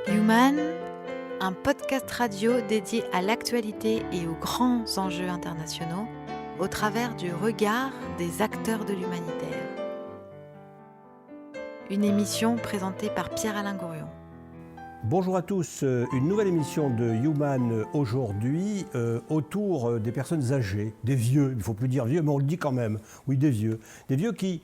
Human, un podcast radio dédié à l'actualité et aux grands enjeux internationaux au travers du regard des acteurs de l'humanitaire. Une émission présentée par Pierre-Alain Gourion. Bonjour à tous, une nouvelle émission de Human aujourd'hui autour des personnes âgées, des vieux, il ne faut plus dire vieux mais on le dit quand même, oui des vieux qui,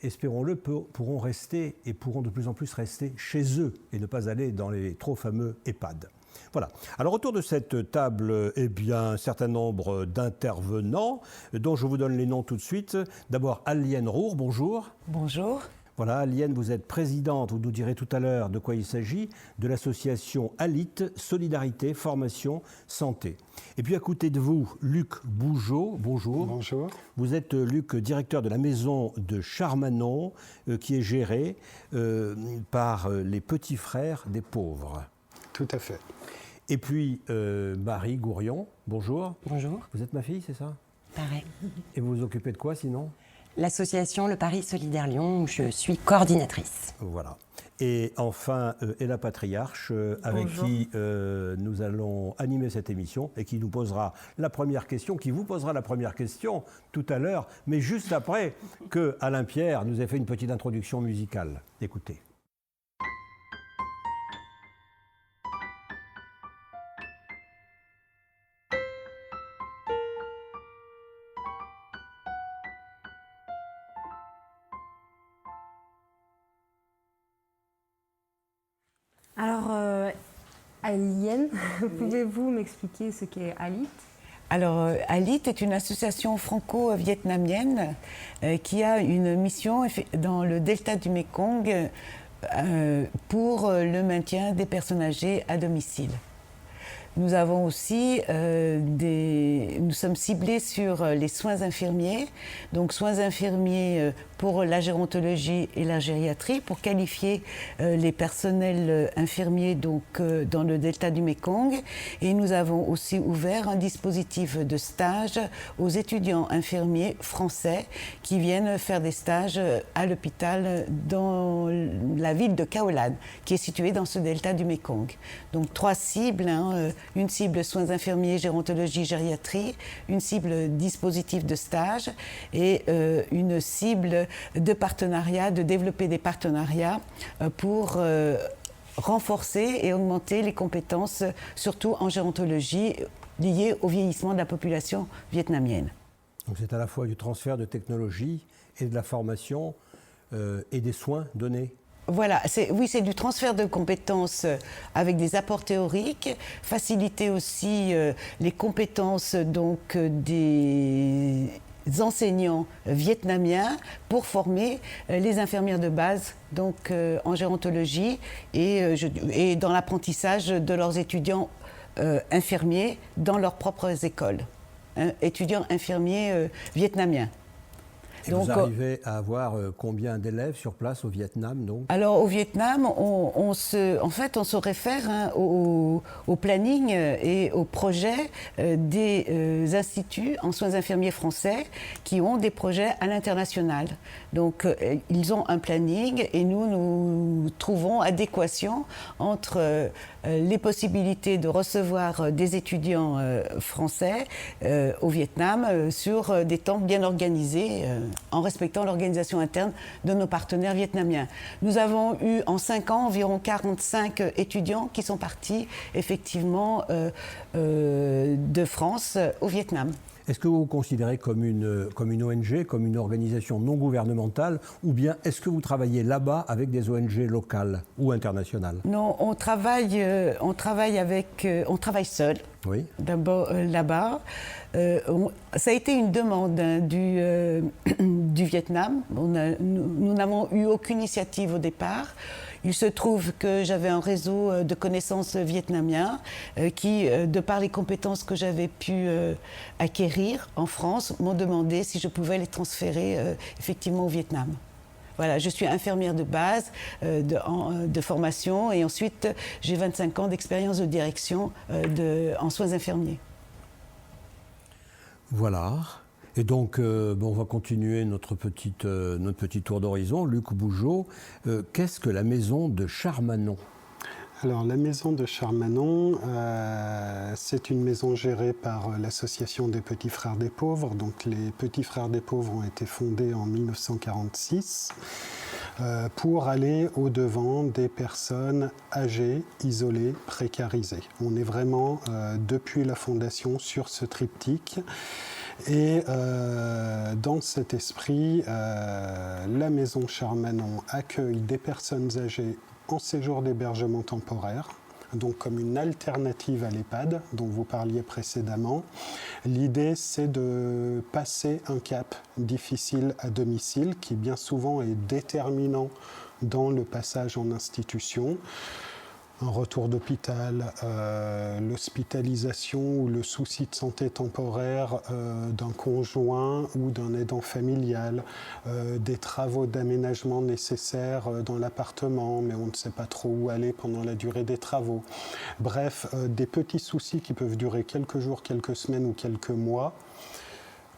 espérons-le, pourront rester et pourront de plus en plus rester chez eux et ne pas aller dans les trop fameux EHPAD. Voilà. Alors autour de cette table, un certain nombre d'intervenants dont je vous donne les noms tout de suite. D'abord Alienne Roure, bonjour. Bonjour. Voilà, Alienne, vous êtes présidente, vous nous direz tout à l'heure de quoi il s'agit, de l'association ALIT, Solidarité, Formation, Santé. Et puis à côté de vous, Luc Bougeot, bonjour. Bonjour. Vous êtes, Luc, directeur de la maison de Charmanon, qui est gérée par les petits frères des pauvres. Tout à fait. Et puis Marie Gourion, bonjour. Bonjour. Vous êtes ma fille, c'est ça? Pareil. Et vous vous occupez de quoi sinon? L'association Le Paris Solidaire Lyon, où je suis coordinatrice. Voilà. Et enfin, Ella Patriarche, avec qui nous allons animer cette émission et qui nous posera la première question, qui vous posera la première question tout à l'heure, mais juste après que Alain Pierre nous ait fait une petite introduction musicale. Écoutez. Alors, Alienne, pouvez-vous m'expliquer ce qu'est ALIT? Alors, ALIT est une association franco-vietnamienne qui a une mission dans le delta du Mékong pour le maintien des personnes âgées à domicile. Nous avons aussi nous sommes ciblés sur les soins infirmiers, donc soins infirmiers pour la gérontologie et la gériatrie, pour qualifier les personnels infirmiers donc, dans le delta du Mékong. Et nous avons aussi ouvert un dispositif de stage aux étudiants infirmiers français qui viennent faire des stages à l'hôpital dans la ville de Khao Lan, qui est située dans ce delta du Mékong. Donc 3 cibles, une cible soins infirmiers, gérontologie, gériatrie, une cible dispositif de stage et une cible de partenariat, de développer des partenariats pour renforcer et augmenter les compétences, surtout en gérontologie, liées au vieillissement de la population vietnamienne. Donc c'est à la fois du transfert de technologie et de la formation et des soins donnés. Voilà, c'est du transfert de compétences avec des apports théoriques, faciliter aussi les compétences donc, des enseignants vietnamiens pour former les infirmières de base donc, en gérontologie et dans l'apprentissage de leurs étudiants infirmiers dans leurs propres écoles, étudiants infirmiers vietnamiens. Et donc, vous arrivez à avoir combien d'élèves sur place au Vietnam donc? Alors au Vietnam, on se réfère au planning et au projet des instituts en soins infirmiers français qui ont des projets à l'international. Donc ils ont un planning et nous trouvons adéquation entre les possibilités de recevoir des étudiants français au Vietnam sur des temps bien organisés en respectant l'organisation interne de nos partenaires vietnamiens. Nous avons eu en 5 ans environ 45 étudiants qui sont partis effectivement de France au Vietnam. Est-ce que vous vous considérez comme une ONG, comme une organisation non gouvernementale, ou bien est-ce que vous travaillez là-bas avec des ONG locales ou internationales? Non, on travaille seul. Oui. D'abord là-bas. Ça a été une demande du Vietnam. Nous n'avons eu aucune initiative au départ. Il se trouve que j'avais un réseau de connaissances vietnamiens qui, de par les compétences que j'avais pu acquérir en France, m'ont demandé si je pouvais les transférer effectivement au Vietnam. Voilà, je suis infirmière de base, de formation, et ensuite j'ai 25 ans d'expérience de direction en soins infirmiers. Voilà. Et donc, on va continuer notre petit tour d'horizon. Luc Bougeot, qu'est-ce que la maison de Charmanon ? Alors, la maison de Charmanon, c'est une maison gérée par l'Association des Petits Frères des Pauvres. Donc, les Petits Frères des Pauvres ont été fondés en 1946 pour aller au-devant des personnes âgées, isolées, précarisées. On est vraiment, depuis la fondation, sur ce triptyque. Et dans cet esprit, la maison Charmanon accueille des personnes âgées en séjour d'hébergement temporaire, donc comme une alternative à l'EHPAD dont vous parliez précédemment. L'idée, c'est de passer un cap difficile à domicile qui bien souvent est déterminant dans le passage en institution. Un retour d'hôpital, l'hospitalisation ou le souci de santé temporaire d'un conjoint ou d'un aidant familial, des travaux d'aménagement nécessaires dans l'appartement, mais on ne sait pas trop où aller pendant la durée des travaux. Bref, des petits soucis qui peuvent durer quelques jours, quelques semaines ou quelques mois,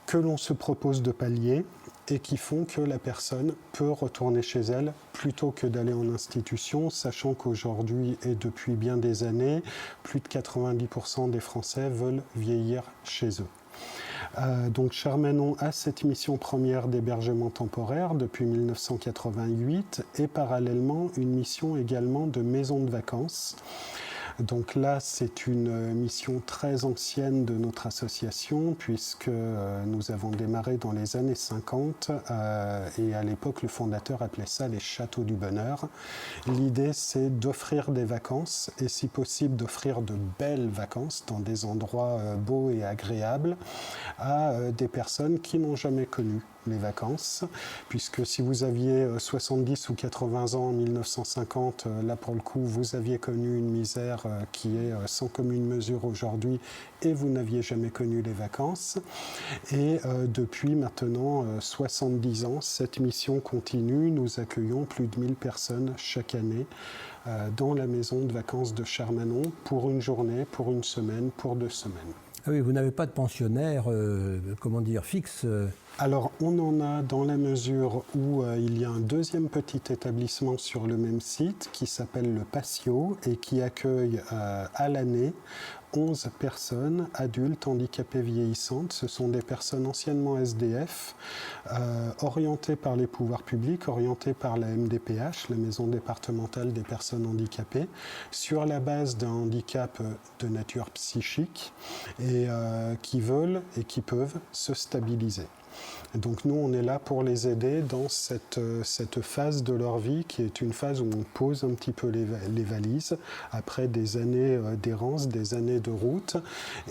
que l'on se propose de pallier et qui font que la personne peut retourner chez elle plutôt que d'aller en institution, sachant qu'aujourd'hui et depuis bien des années, plus de 90% des Français veulent vieillir chez eux. Donc Charmanon a cette mission première d'hébergement temporaire depuis 1988 et parallèlement une mission également de maison de vacances. Donc là, c'est une mission très ancienne de notre association puisque nous avons démarré dans les années 50 et à l'époque, le fondateur appelait ça les châteaux du bonheur. L'idée, c'est d'offrir des vacances et si possible d'offrir de belles vacances dans des endroits beaux et agréables à des personnes qui n'ont jamais connu les vacances, puisque si vous aviez 70 ou 80 ans en 1950, là pour le coup, vous aviez connu une misère qui est sans commune mesure aujourd'hui et vous n'aviez jamais connu les vacances. Et depuis maintenant 70 ans, cette mission continue. Nous accueillons plus de 1000 personnes chaque année dans la maison de vacances de Charmanon pour une journée, pour une semaine, pour 2 semaines. Ah oui, vous n'avez pas de pensionnaire, fixe Alors, on en a dans la mesure où il y a un deuxième petit établissement sur le même site qui s'appelle le Patio et qui accueille à l'année 11 personnes adultes handicapées vieillissantes. Ce sont des personnes anciennement SDF, orientées par les pouvoirs publics, orientées par la MDPH, la Maison départementale des personnes handicapées, sur la base d'un handicap de nature psychique et qui veulent et qui peuvent se stabiliser. Donc nous, on est là pour les aider dans cette phase de leur vie qui est une phase où on pose un petit peu les valises après des années d'errance, des années de route.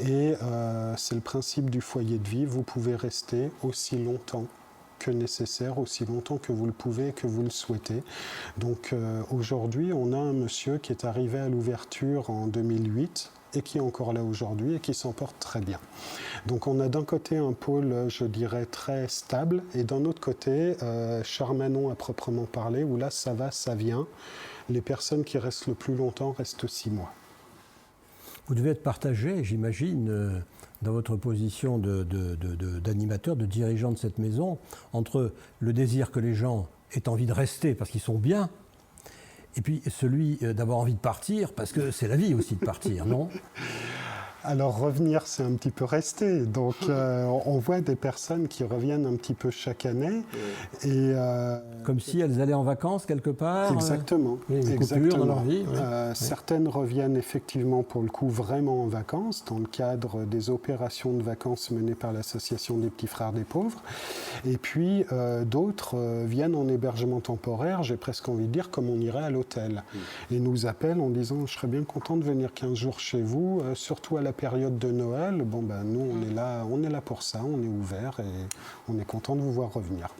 Et c'est le principe du foyer de vie. Vous pouvez rester aussi longtemps que nécessaire, aussi longtemps que vous le pouvez et que vous le souhaitez. Donc aujourd'hui, on a un monsieur qui est arrivé à l'ouverture en 2008 et qui est encore là aujourd'hui et qui s'en porte très bien. Donc on a d'un côté un pôle, je dirais, très stable et d'un autre côté, Charmanon à proprement parler, où là ça va, ça vient. Les personnes qui restent le plus longtemps restent 6 mois. Vous devez être partagé, j'imagine, dans votre position d'animateur, de dirigeant de cette maison, entre le désir que les gens aient envie de rester parce qu'ils sont bien, et puis celui d'avoir envie de partir, parce que c'est la vie aussi de partir, non ? Alors revenir, c'est un petit peu rester. Donc on voit des personnes qui reviennent un petit peu chaque année. Et, comme si elles allaient en vacances quelque part. Exactement. Une coupure dans leur vie. Certaines reviennent effectivement pour le coup vraiment en vacances, dans le cadre des opérations de vacances menées par l'Association des Petits Frères des Pauvres. Et puis d'autres viennent en hébergement temporaire, j'ai presque envie de dire comme on irait à l'hôtel. Et nous appellent en disant « je serais bien content de venir 15 jours chez vous, surtout à la période de Noël, bon ben nous on est là pour ça, on est ouvert et on est content de vous voir revenir. »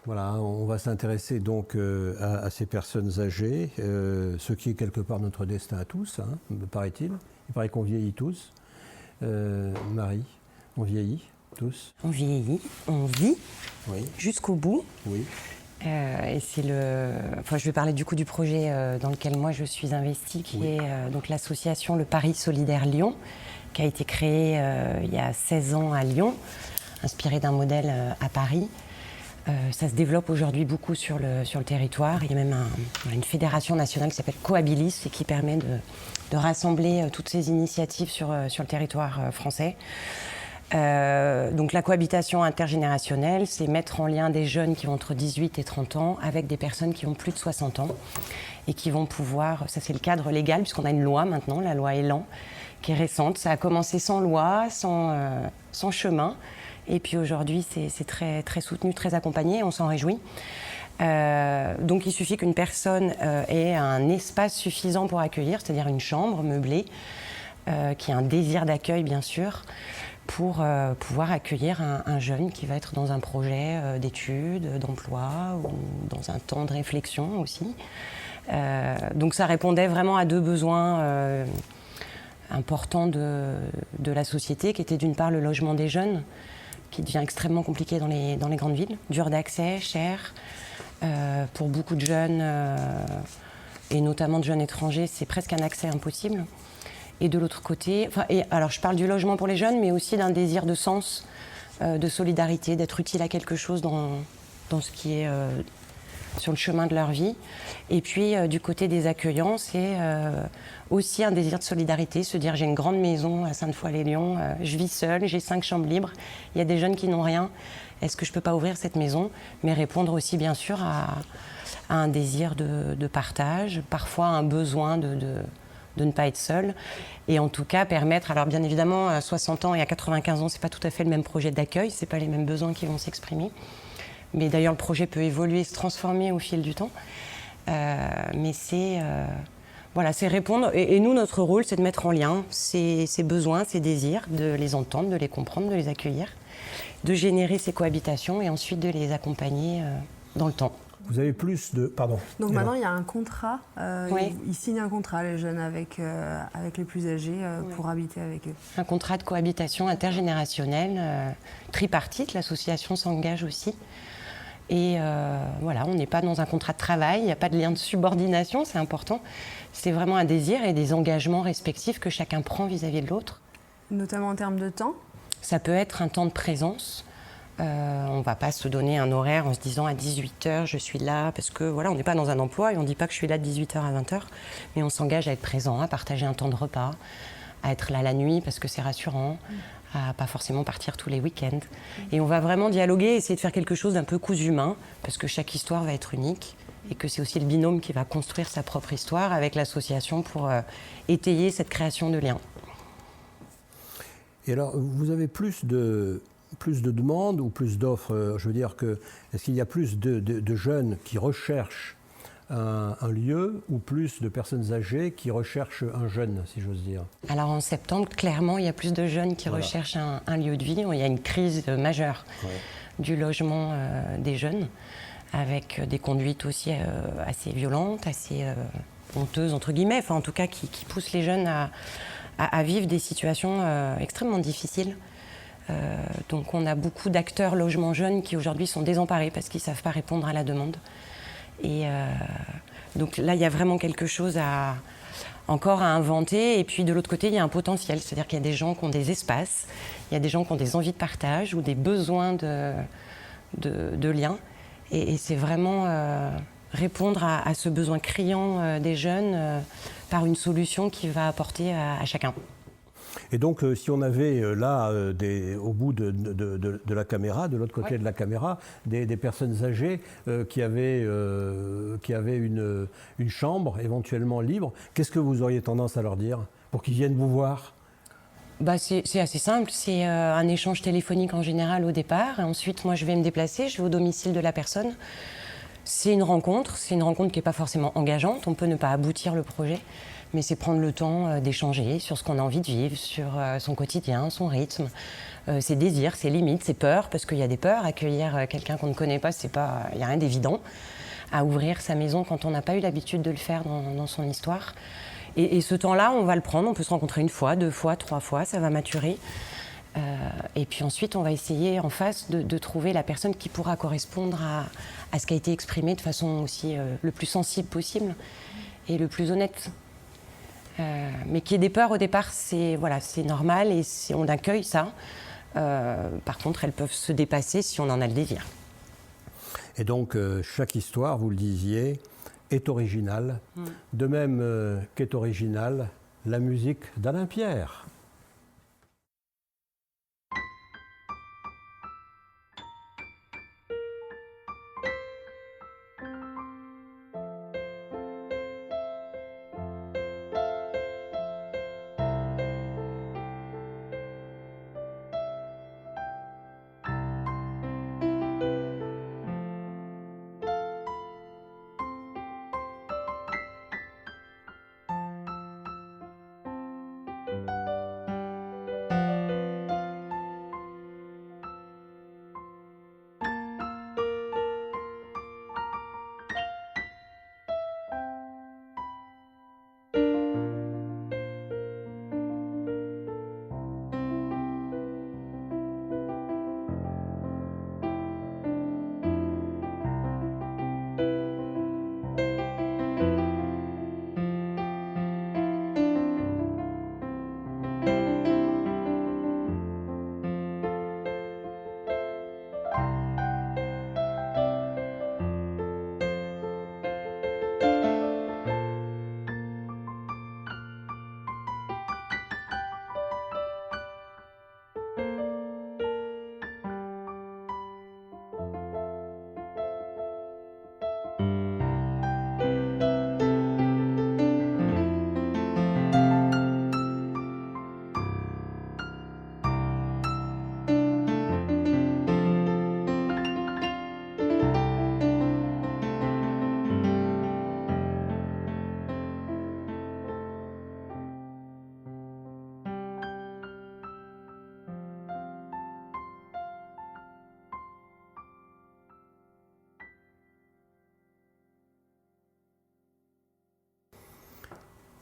Voilà, on va s'intéresser donc à ces personnes âgées, ce qui est quelque part notre destin à tous, hein, me paraît-il. Il paraît qu'on vieillit tous. Marie, on vieillit tous. On vieillit, on vit jusqu'au bout. Oui. Et c'est je vais parler du coup du projet dans lequel moi je suis investie, qui est donc l'association Le Paris Solidaire Lyon, qui a été créée il y a 16 ans à Lyon, inspirée d'un modèle à Paris, Ça se développe aujourd'hui beaucoup sur le territoire. Il y a même une fédération nationale qui s'appelle Cohabilis et qui permet de rassembler toutes ces initiatives sur le territoire français. Donc la cohabitation intergénérationnelle, c'est mettre en lien des jeunes qui ont entre 18 et 30 ans avec des personnes qui ont plus de 60 ans et qui vont pouvoir, ça c'est le cadre légal puisqu'on a une loi maintenant, la loi Elan, qui est récente. Ça a commencé sans loi, sans chemin. Et puis aujourd'hui, c'est très, très soutenu, très accompagné, on s'en réjouit. Donc il suffit qu'une personne ait un espace suffisant pour accueillir, c'est-à-dire une chambre meublée, qui a un désir d'accueil bien sûr, pour pouvoir accueillir un jeune qui va être dans un projet d'études, d'emploi, ou dans un temps de réflexion aussi. Donc ça répondait vraiment à deux besoins importants de la société, qui étaient d'une part le logement des jeunes, qui devient extrêmement compliqué dans les grandes villes, dur d'accès, cher. Pour beaucoup de jeunes, et notamment de jeunes étrangers, c'est presque un accès impossible. Et de l'autre côté, alors je parle du logement pour les jeunes, mais aussi d'un désir de sens, de solidarité, d'être utile à quelque chose dans ce qui est sur le chemin de leur vie. Et puis du côté des accueillants, c'est aussi un désir de solidarité, se dire j'ai une grande maison à Sainte-Foy-les-Lyons, je vis seule, j'ai 5 chambres libres, il y a des jeunes qui n'ont rien, est-ce que je ne peux pas ouvrir cette maison? Mais répondre aussi bien sûr à un désir de partage, parfois un besoin de ne pas être seul, et en tout cas permettre, alors bien évidemment à 60 ans et à 95 ans, c'est pas tout à fait le même projet d'accueil, c'est pas les mêmes besoins qui vont s'exprimer, mais d'ailleurs le projet peut évoluer, se transformer au fil du temps, mais c'est répondre, et nous notre rôle c'est de mettre en lien ces besoins, ces désirs, de les entendre, de les comprendre, de les accueillir, de générer ces cohabitations et ensuite de les accompagner dans le temps. Vous avez plus de... Pardon. Donc maintenant, il y a un contrat. Oui. Ils signent un contrat, les jeunes, avec les plus âgés pour habiter avec eux. Un contrat de cohabitation intergénérationnelle, tripartite. L'association s'engage aussi. Et on n'est pas dans un contrat de travail, il n'y a pas de lien de subordination, c'est important. C'est vraiment un désir et des engagements respectifs que chacun prend vis-à-vis de l'autre. Notamment en termes de temps? Ça peut être un temps de présence. On ne va pas se donner un horaire en se disant à 18h je suis là, parce que on n'est pas dans un emploi et on ne dit pas que je suis là de 18h à 20h, mais on s'engage à être présent, à partager un temps de repas, à être là la nuit parce que c'est rassurant, à pas forcément partir tous les week-ends. Et on va vraiment dialoguer, essayer de faire quelque chose d'un peu cousu humain, parce que chaque histoire va être unique et que c'est aussi le binôme qui va construire sa propre histoire avec l'association pour étayer cette création de liens. Et alors, vous avez plus de demandes ou plus d'offres? Je veux dire que, est-ce qu'il y a plus de jeunes qui recherchent un lieu ou plus de personnes âgées qui recherchent un jeune, si j'ose dire? Alors en septembre, clairement, il y a plus de jeunes qui recherchent un lieu de vie. Il y a une crise majeure du logement des jeunes, avec des conduites aussi assez violentes, assez honteuses, entre guillemets, en tout cas qui poussent les jeunes à vivre des situations extrêmement difficiles. Donc on a beaucoup d'acteurs logement jeunes qui aujourd'hui sont désemparés parce qu'ils ne savent pas répondre à la demande. Et donc là, il y a vraiment quelque chose encore à inventer. Et puis de l'autre côté, il y a un potentiel. C'est-à-dire qu'il y a des gens qui ont des espaces, il y a des gens qui ont des envies de partage ou des besoins de liens. Et c'est vraiment répondre à ce besoin criant des jeunes par une solution qui va apporter à chacun. Et donc, si on avait là, au bout de la caméra, de l'autre côté de la caméra, des personnes âgées qui avaient une chambre éventuellement libre, qu'est-ce que vous auriez tendance à leur dire pour qu'ils viennent vous voir? C'est assez simple, c'est un échange téléphonique en général au départ. Et ensuite, moi, je vais me déplacer, je vais au domicile de la personne. C'est une rencontre qui n'est pas forcément engageante, on peut ne pas aboutir le projet. Mais c'est prendre le temps d'échanger sur ce qu'on a envie de vivre, sur son quotidien, son rythme, ses désirs, ses limites, ses peurs, parce qu'il y a des peurs. Accueillir quelqu'un qu'on ne connaît pas, il n'y a rien d'évident. À ouvrir sa maison quand on n'a pas eu l'habitude de le faire dans son histoire. Et ce temps-là, on va le prendre, on peut se rencontrer 1 fois, 2 fois, 3 fois, ça va maturer. Et puis ensuite, on va essayer en face de trouver la personne qui pourra correspondre à ce qui a été exprimé de façon aussi le plus sensible possible et le plus honnête. Mais qu'il y ait des peurs au départ, c'est normal et on accueille ça. Par contre, elles peuvent se dépasser si on en a le désir. Et donc, chaque histoire, vous le disiez, est originale, de même qu'est originale la musique d'Alain Pierre.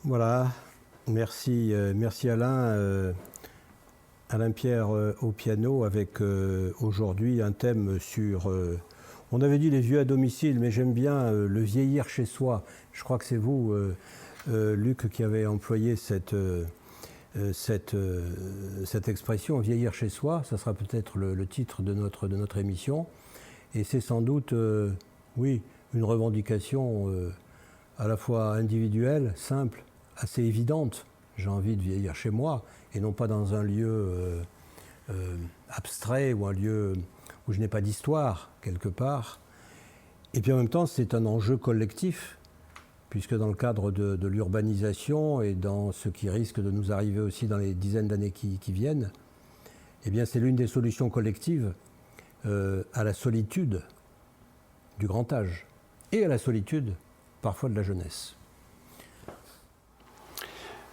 Voilà, merci Alain. Alain Pierre au piano avec aujourd'hui un thème sur... on avait dit les vieux à domicile, mais j'aime bien le vieillir chez soi. Je crois que c'est vous, Luc, qui avez employé cette expression, vieillir chez soi. Ça sera peut-être le titre de notre émission. Et c'est sans doute, oui, une revendication à la fois individuelle, simple, assez évidente. J'ai envie de vieillir chez moi et non pas dans un lieu abstrait ou un lieu où je n'ai pas d'histoire quelque part. Et puis en même temps, c'est un enjeu collectif, puisque dans le cadre de l'urbanisation et dans ce qui risque de nous arriver aussi dans les dizaines d'années qui viennent, eh bien c'est l'une des solutions collectives à la solitude du grand âge et à la solitude parfois de la jeunesse.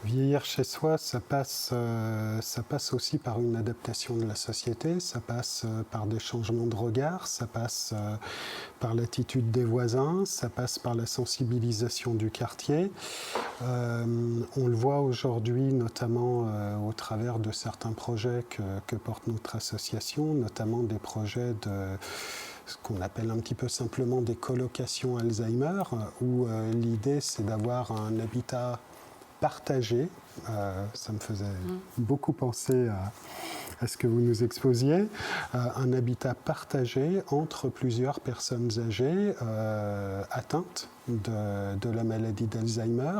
Vieillir chez soi, ça passe aussi par une adaptation de la société, ça passe par des changements de regard, ça passe par l'attitude des voisins, ça passe par la sensibilisation du quartier. On le voit aujourd'hui notamment au travers de certains projets que porte notre association, notamment des projets de ce qu'on appelle un petit peu simplement des colocations Alzheimer, où l'idée c'est d'avoir un habitat partagé. Ça me faisait beaucoup penser à ce que vous nous exposiez. Un habitat partagé entre plusieurs personnes âgées atteintes de la maladie d'Alzheimer,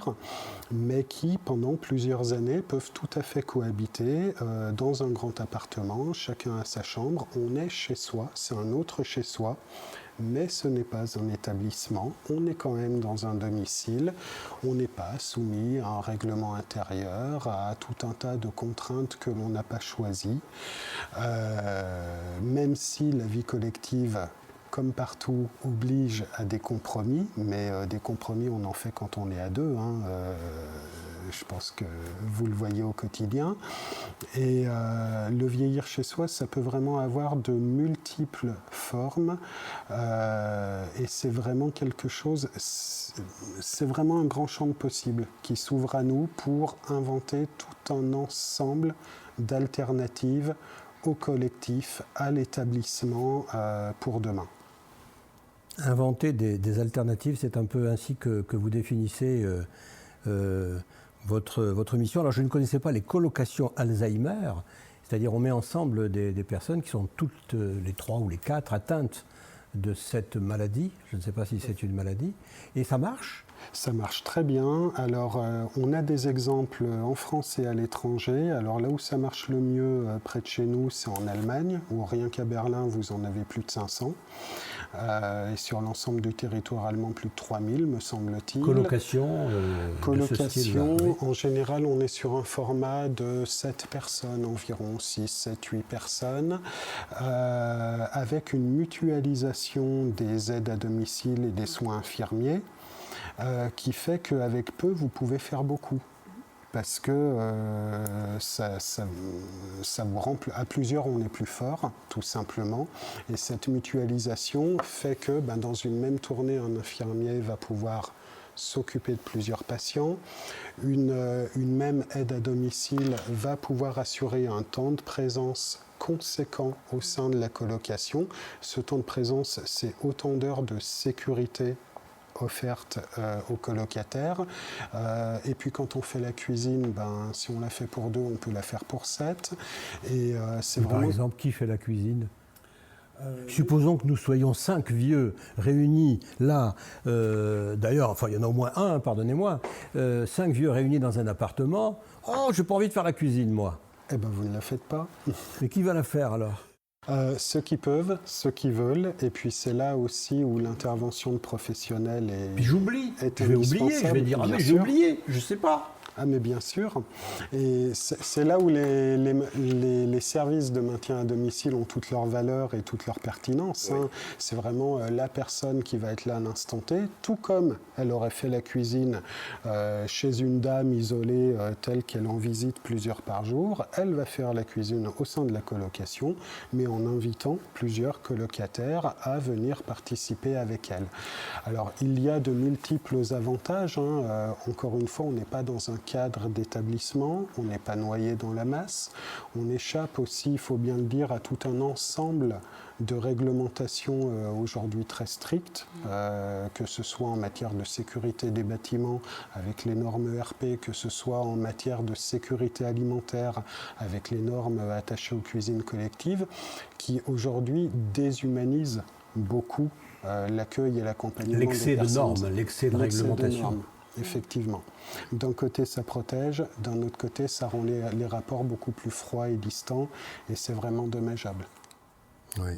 mais qui, pendant plusieurs années, peuvent tout à fait cohabiter dans un grand appartement, chacun a sa chambre, on est chez soi, c'est un autre chez soi, mais ce n'est pas un établissement, on est quand même dans un domicile, on n'est pas soumis à un règlement intérieur, à tout un tas de contraintes que l'on n'a pas choisies, même si la vie collective, comme partout, oblige à des compromis, mais des compromis on en fait quand on est à deux, je pense que vous le voyez au quotidien. Et le vieillir chez soi, ça peut vraiment avoir de multiples formes. Et c'est vraiment quelque chose, c'est vraiment un grand champ de possibles qui s'ouvre à nous pour inventer tout un ensemble d'alternatives au collectif, à l'établissement pour demain. Inventer des alternatives, c'est un peu ainsi que vous définissez votre mission. Alors je ne connaissais pas les colocations Alzheimer, c'est-à-dire on met ensemble des personnes qui sont toutes les 3 ou les 4 atteintes de cette maladie. Je ne sais pas si c'est une maladie. Et ça marche ? Ça marche très bien. Alors, on a des exemples en France et à l'étranger. Alors là où ça marche le mieux près de chez nous, c'est en Allemagne, où rien qu'à Berlin, vous en avez plus de 500. Et sur l'ensemble du territoire allemand, plus de 3000, me semble-t-il. Colocation de ce style-là, oui. En général, on est sur un format de 7 personnes environ, 6, 7, 8 personnes, avec une mutualisation des aides à domicile et des soins infirmiers, qui fait qu'avec peu, vous pouvez faire beaucoup. Parce que ça vous rend à plusieurs, on est plus fort, tout simplement. Et cette mutualisation fait que dans une même tournée, un infirmier va pouvoir s'occuper de plusieurs patients. Une même aide à domicile va pouvoir assurer un temps de présence conséquent au sein de la colocation. Ce temps de présence, c'est autant d'heures de sécurité offerte aux colocataires. Et puis quand on fait la cuisine, si on la fait pour 2, on peut la faire pour 7. Et c'est Par vraiment... exemple, qui fait la cuisine ? Supposons que nous soyons 5 vieux réunis là, d'ailleurs, il y en a au moins un, pardonnez-moi, 5 vieux réunis dans un appartement. Oh, j'ai pas envie de faire la cuisine, moi. Eh bien, vous ne la faites pas. Mais qui va la faire alors ? Ceux qui peuvent, ceux qui veulent, et puis c'est là aussi où l'intervention de professionnels est. Puis j'oublie, est je vais oublier, je vais dire bien j'ai sûr. oublié, je sais pas. Ah mais bien sûr. Et c'est là où les services de maintien à domicile ont toute leur valeur et toute leur pertinence. Oui. C'est vraiment la personne qui va être là à l'instant T, tout comme elle aurait fait la cuisine chez une dame isolée telle qu'elle en visite plusieurs par jour. Elle va faire la cuisine au sein de la colocation, mais en invitant plusieurs colocataires à venir participer avec elle. Alors il y a de multiples avantages. Encore une fois, on n'est pas dans un cadre d'établissement, on n'est pas noyé dans la masse, on échappe aussi, il faut bien le dire, à tout un ensemble de réglementations aujourd'hui très strictes, que ce soit en matière de sécurité des bâtiments avec les normes ERP, que ce soit en matière de sécurité alimentaire avec les normes attachées aux cuisines collectives, qui aujourd'hui déshumanisent beaucoup l'accueil et l'accompagnement des personnes. L'excès de normes, l'excès de réglementation. Effectivement. D'un côté, ça protège, d'un autre côté, ça rend les rapports beaucoup plus froids et distants, et c'est vraiment dommageable. Oui.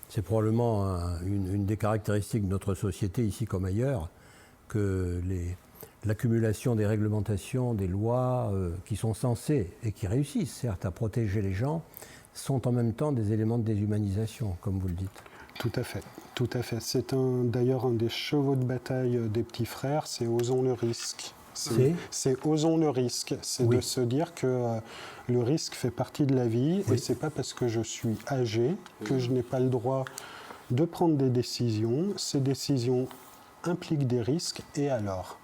C'est probablement une des caractéristiques de notre société, ici comme ailleurs, que l'accumulation des réglementations, des lois qui sont censées, et qui réussissent certes à protéger les gens, sont en même temps des éléments de déshumanisation, comme vous le dites. Tout à fait, tout à fait. C'est d'ailleurs un des chevaux de bataille des petits frères, c'est osons le risque. C'est osons le risque, c'est oui. De se dire que le risque fait partie de la vie, oui. Et c'est pas parce que je suis âgé que je n'ai pas le droit de prendre des décisions. Ces décisions impliquent des risques, et alors ?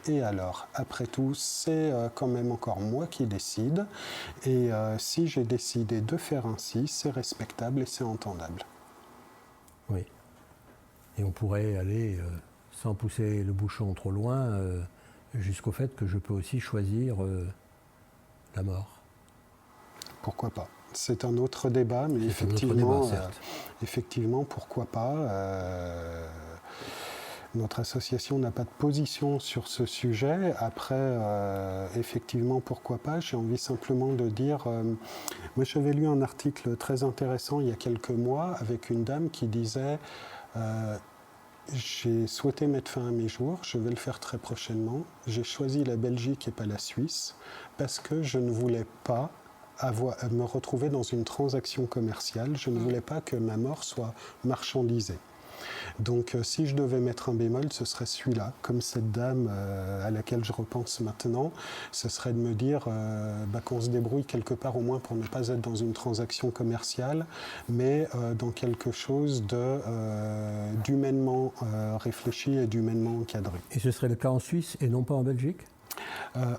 Et alors, après tout, c'est quand même encore moi qui décide, et si j'ai décidé de faire ainsi, c'est respectable et c'est entendable. Oui. Et on pourrait aller, sans pousser le bouchon trop loin, jusqu'au fait que je peux aussi choisir la mort. Pourquoi pas ? C'est un autre débat, mais effectivement, pourquoi pas notre association n'a pas de position sur ce sujet. Après, effectivement, pourquoi pas ? J'ai envie simplement de dire... moi, j'avais lu un article très intéressant il y a quelques mois avec une dame qui disait j'ai souhaité mettre fin à mes jours, je vais le faire très prochainement. J'ai choisi la Belgique et pas la Suisse parce que je ne voulais pas me retrouver dans une transaction commerciale. Je ne voulais pas que ma mort soit marchandisée. Donc si je devais mettre un bémol, ce serait celui-là. Comme cette dame à laquelle je repense maintenant, ce serait de me dire qu'on se débrouille quelque part au moins pour ne pas être dans une transaction commerciale, mais dans quelque chose d'humainement réfléchi et d'humainement encadré. Et ce serait le cas en Suisse et non pas en Belgique ?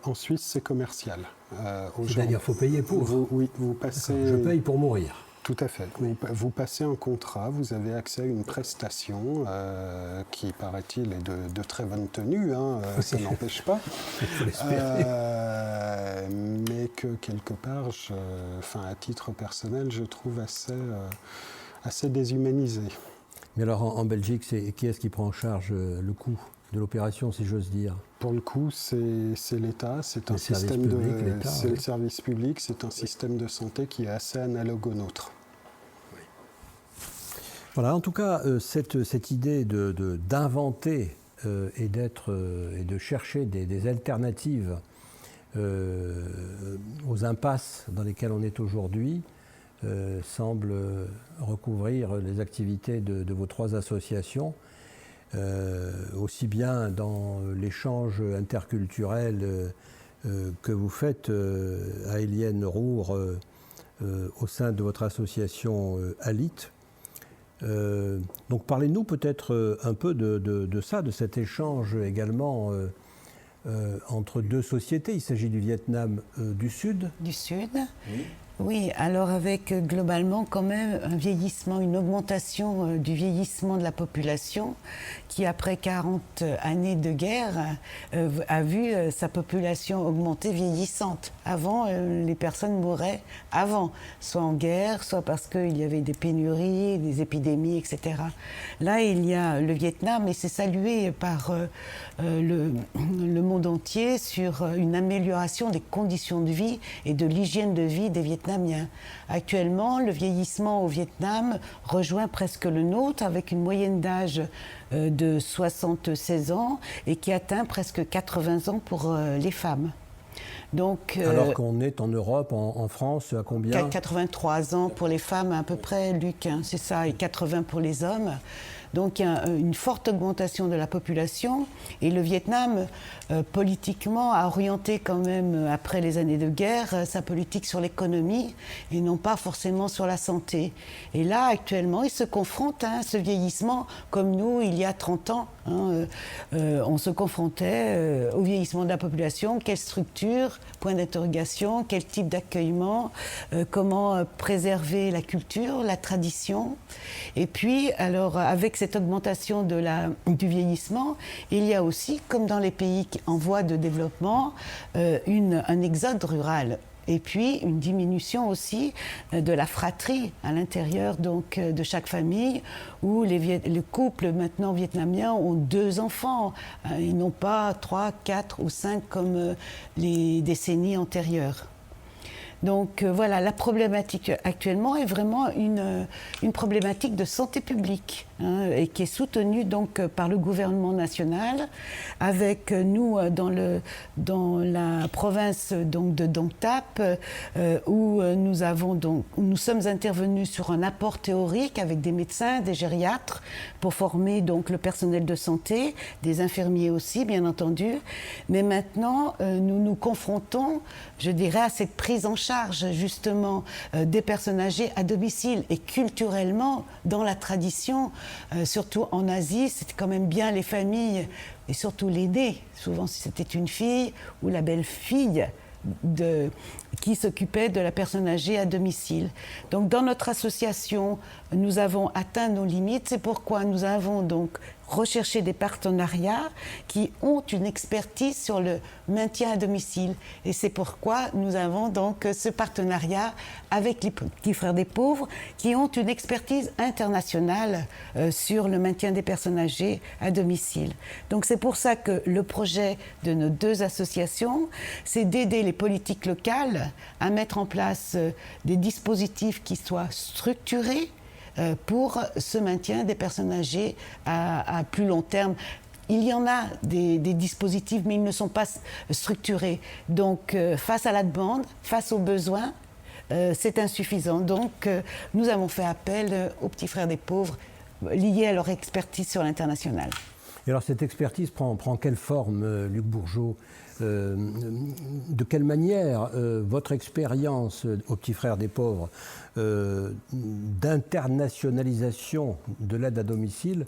En Suisse, c'est commercial. C'est-à-dire qu'il faut payer pour. Vous passez... Je paye pour mourir. Tout à fait. Vous passez un contrat, vous avez accès à une prestation qui, paraît-il, est de très bonne tenue, ça n'empêche pas. Il faut l'espérer. Mais que quelque part, à titre personnel, je trouve assez déshumanisé. Mais alors en Belgique, qui est-ce qui prend en charge le coût de l'opération, si j'ose dire? Pour le coup, c'est l'État, c'est un système c'est le service public, c'est un système de santé qui est assez analogue au nôtre. Voilà, en tout cas, cette idée d'inventer et de chercher des alternatives aux impasses dans lesquelles on est aujourd'hui semble recouvrir les activités de vos 3 associations, aussi bien dans l'échange interculturel que vous faites à Élienne Roure au sein de votre association ALIT. Donc parlez-nous peut-être un peu de ça, de cet échange également entre 2 sociétés. Il s'agit du Vietnam du Sud. Du Sud. Oui, alors avec globalement quand même un vieillissement, une augmentation du vieillissement de la population qui, après 40 années de guerre, a vu sa population augmenter vieillissante. Avant, les personnes mouraient avant, soit en guerre, soit parce qu'il y avait des pénuries, des épidémies, etc. Là, il y a le Vietnam et c'est salué par le monde entier sur une amélioration des conditions de vie et de l'hygiène de vie des Vietnamiens. Actuellement, le vieillissement au Vietnam rejoint presque le nôtre avec une moyenne d'âge de 76 ans et qui atteint presque 80 ans pour les femmes. Donc, alors qu'on est en Europe, en France, à combien? 83 ans pour les femmes à peu près, Luc, hein, c'est ça, et 80 pour les hommes. Donc il y a une forte augmentation de la population et le Vietnam, politiquement, a orienté quand même, après les années de guerre, sa politique sur l'économie et non pas forcément sur la santé. Et là, actuellement, il se confronte à ce vieillissement comme nous, il y a 30 ans. On se confrontait au vieillissement de la population, quelle structure, point d'interrogation, quel type d'accueillement, comment préserver la culture, la tradition. Et puis, alors, avec cette augmentation du vieillissement, il y a aussi, comme dans les pays en voie de développement, un exode rural. Et puis une diminution aussi de la fratrie à l'intérieur donc de chaque famille, où les couples maintenant vietnamiens ont 2 enfants, et non pas 3, 4 ou 5 comme les décennies antérieures. Donc voilà, la problématique actuellement est vraiment une problématique de santé publique, hein, et qui est soutenue donc par le gouvernement national, avec nous dans la province donc de Dong Thap, où nous sommes intervenus sur un apport théorique avec des médecins, des gériatres, pour former donc le personnel de santé, des infirmiers aussi bien entendu. Mais maintenant nous nous confrontons, je dirais, à cette prise en charge justement des personnes âgées à domicile, et culturellement dans la tradition, surtout en Asie, c'était quand même bien les familles et surtout l'aînée, souvent si c'était une fille ou la belle-fille qui s'occupait de la personne âgée à domicile. Donc dans notre association, nous avons atteint nos limites, c'est pourquoi nous avons donc recherché des partenariats qui ont une expertise sur le maintien à domicile. Et c'est pourquoi nous avons donc ce partenariat avec les Petits Frères des Pauvres qui ont une expertise internationale sur le maintien des personnes âgées à domicile. Donc c'est pour ça que le projet de nos 2 associations, c'est d'aider les politiques locales à mettre en place des dispositifs qui soient structurés pour ce maintien des personnes âgées à plus long terme. Il y en a des dispositifs, mais ils ne sont pas structurés. Donc, face à la demande, face aux besoins, c'est insuffisant. Donc, nous avons fait appel aux Petits Frères des Pauvres, liés à leur expertise sur l'international. Et alors, cette expertise prend quelle forme, Luc Bourgeot? De quelle manière votre expérience aux Petits Frères des Pauvres d'internationalisation de l'aide à domicile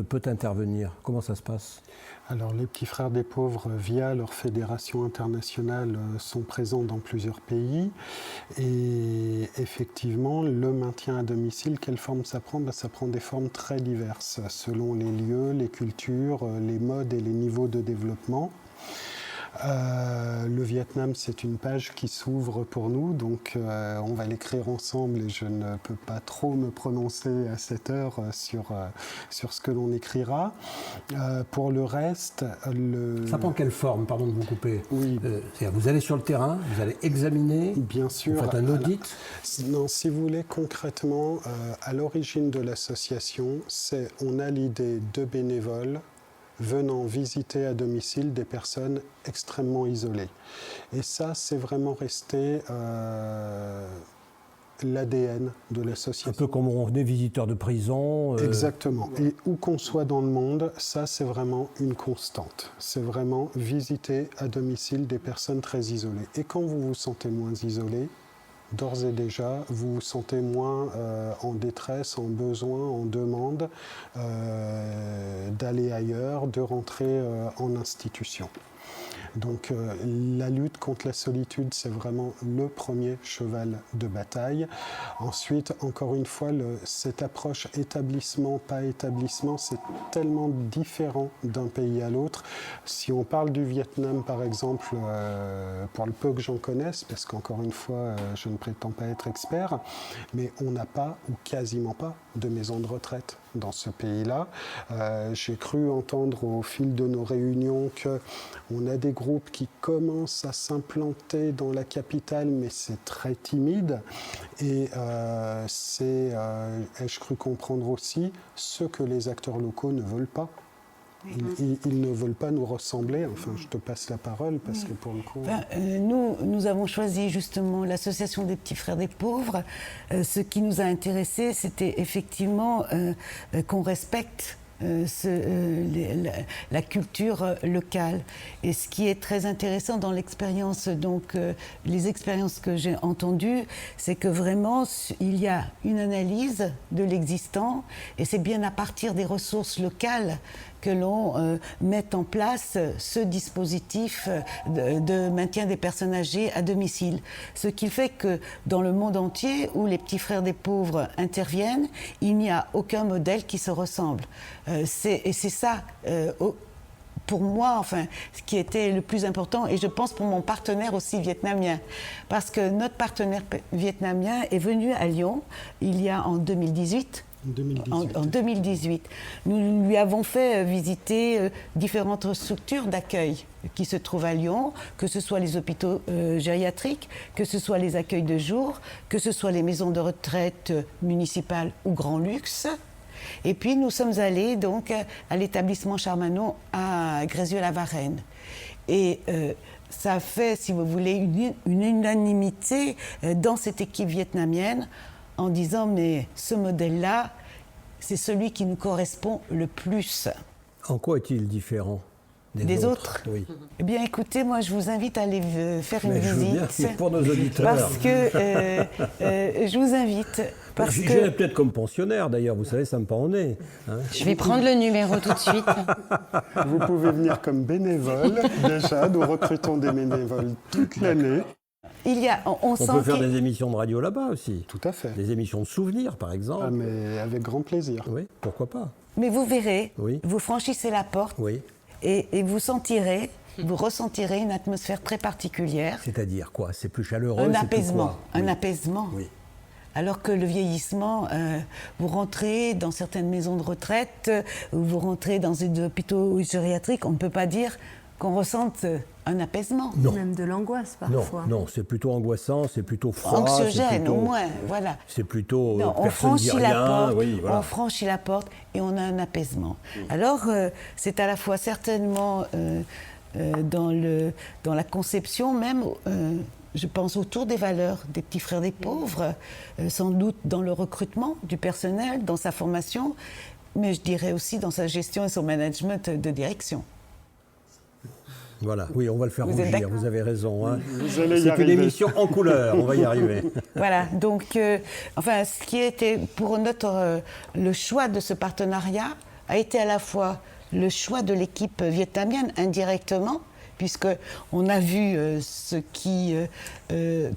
peut intervenir? Comment ça se passe? Alors les Petits Frères des Pauvres, via leur fédération internationale, sont présents dans plusieurs pays. Et effectivement, le maintien à domicile, quelle forme ça prend? Ça prend des formes très diverses, selon les lieux, les cultures, les modes et les niveaux de développement. Le Vietnam, c'est une page qui s'ouvre pour nous, donc on va l'écrire ensemble et je ne peux pas trop me prononcer à cette heure sur ce que l'on écrira. Pour le reste... Ça prend quelle forme, pardon de vous couper? Oui. C'est-à-dire, vous allez sur le terrain, vous allez examiner, bien sûr, vous faites un audit? Non, si vous voulez, concrètement, à l'origine de l'association, on a l'idée de bénévoles venant visiter à domicile des personnes extrêmement isolées. Et ça, c'est vraiment resté l'ADN de l'association. Un peu comme on est visiteur de prison. Exactement. Et où qu'on soit dans le monde, ça, c'est vraiment une constante. C'est vraiment visiter à domicile des personnes très isolées. Et quand vous vous sentez moins isolé, d'ores et déjà, vous vous sentez moins en détresse, en besoin, en demande d'aller ailleurs, de rentrer en institution. Donc la lutte contre la solitude, c'est vraiment le premier cheval de bataille. Ensuite, encore une fois, cette approche établissement, pas établissement, c'est tellement différent d'un pays à l'autre. Si on parle du Vietnam, par exemple, pour le peu que j'en connaisse, parce qu'encore une fois, je ne prétends pas être expert, mais on n'a pas, ou quasiment pas, de maison de retraite dans ce pays-là. J'ai cru entendre au fil de nos réunions qu'on a des groupes qui commencent à s'implanter dans la capitale, mais c'est très timide. Et ai-je cru comprendre aussi ce que les acteurs locaux ne veulent pas. Ils ne veulent pas nous ressembler. Enfin, je te passe la parole parce que pour le coup... Nous avons choisi justement l'Association des Petits Frères des Pauvres. Ce qui nous a intéressés, c'était effectivement qu'on respecte la culture locale. Et ce qui est très intéressant dans l'expérience, donc les expériences que j'ai entendues, c'est que vraiment il y a une analyse de l'existant et c'est bien à partir des ressources locales que l'on met en place ce dispositif de maintien des personnes âgées à domicile. Ce qui fait que dans le monde entier où les petits frères des pauvres interviennent, il n'y a aucun modèle qui se ressemble. Et c'est ça, pour moi, enfin, ce qui était le plus important, et je pense pour mon partenaire aussi vietnamien, parce que notre partenaire vietnamien est venu à Lyon il y a en 2018. En 2018. Nous lui avons fait visiter différentes structures d'accueil qui se trouvent à Lyon, que ce soit les hôpitaux gériatriques, que ce soit les accueils de jour, que ce soit les maisons de retraite municipales ou grand luxe. Et puis nous sommes allés donc à l'établissement Charmanon à Grézieux-la-Varenne. Et ça fait, si vous voulez, une unanimité dans cette équipe vietnamienne en disant mais ce modèle-là, c'est celui qui nous correspond le plus. En quoi est-il différent des autres? Oui. Eh bien écoutez, moi je vous invite à aller faire une visite. Bien, pour nos auditeurs. Parce que je vous invite. J'irai peut-être comme pensionnaire d'ailleurs, vous savez, ça me pend au nez. Hein. Je vais prendre le numéro tout de suite. Vous pouvez venir comme bénévole. Déjà, nous recrutons des bénévoles toute l'année. On peut faire des émissions de radio là-bas aussi. Tout à fait. Des émissions de souvenirs, par exemple. Ah, mais avec grand plaisir. Oui, pourquoi pas. Mais vous verrez, oui. Vous franchissez la porte et vous ressentirez une atmosphère très particulière. C'est-à-dire quoi? C'est plus chaleureux? Un apaisement. Plus quoi? Un apaisement. Oui. Alors que le vieillissement, vous rentrez dans certaines maisons de retraite, vous rentrez dans des hôpitaux gériatriques, on ne peut pas dire qu'on ressente un apaisement. Non. Même de l'angoisse parfois. Non, c'est plutôt angoissant, c'est plutôt froid. Anxiogène au moins, voilà. C'est plutôt on franchit la porte, voilà. on franchit la porte et on a un apaisement. Alors c'est à la fois certainement dans la conception même, je pense autour des valeurs des petits frères des pauvres, sans doute dans le recrutement du personnel, dans sa formation, mais je dirais aussi dans sa gestion et son management de direction. Voilà, oui, on va le faire rougir, vous avez raison. Hein. C'est une émission en couleur, on va y arriver. Voilà, donc, ce qui était pour le choix de ce partenariat a été à la fois le choix de l'équipe vietnamienne indirectement, puisqu'on a vu ce qui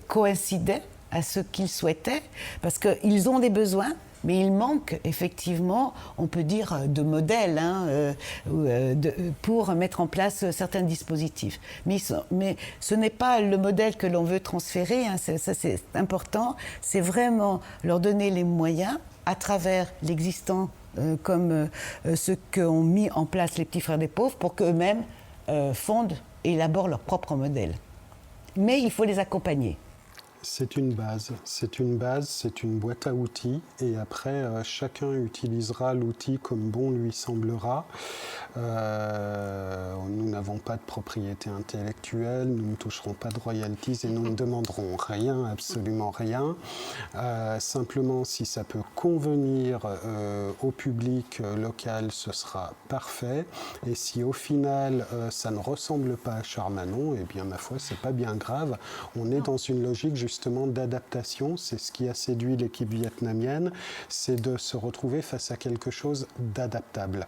coïncidait à ce qu'ils souhaitaient, parce qu'ils ont des besoins Mais il manque effectivement, on peut dire, de modèles pour mettre en place certains dispositifs. Mais ce n'est pas le modèle que l'on veut transférer, ça c'est important, c'est vraiment leur donner les moyens à travers l'existant comme ce qu'ont mis en place les petits frères des pauvres pour qu'eux-mêmes fondent et élaborent leur propre modèle. Mais il faut les accompagner. C'est une base, c'est une boîte à outils et après chacun utilisera l'outil comme bon lui semblera. Nous n'avons pas de propriété intellectuelle, nous ne toucherons pas de royalties et nous ne demanderons rien, absolument rien. Simplement, si ça peut convenir au public local, ce sera parfait. Et si au final ça ne ressemble pas à Charmanon, eh bien ma foi, c'est pas bien grave. On est dans une logique justement d'adaptation. C'est ce qui a séduit l'équipe vietnamienne, c'est de se retrouver face à quelque chose d'adaptable.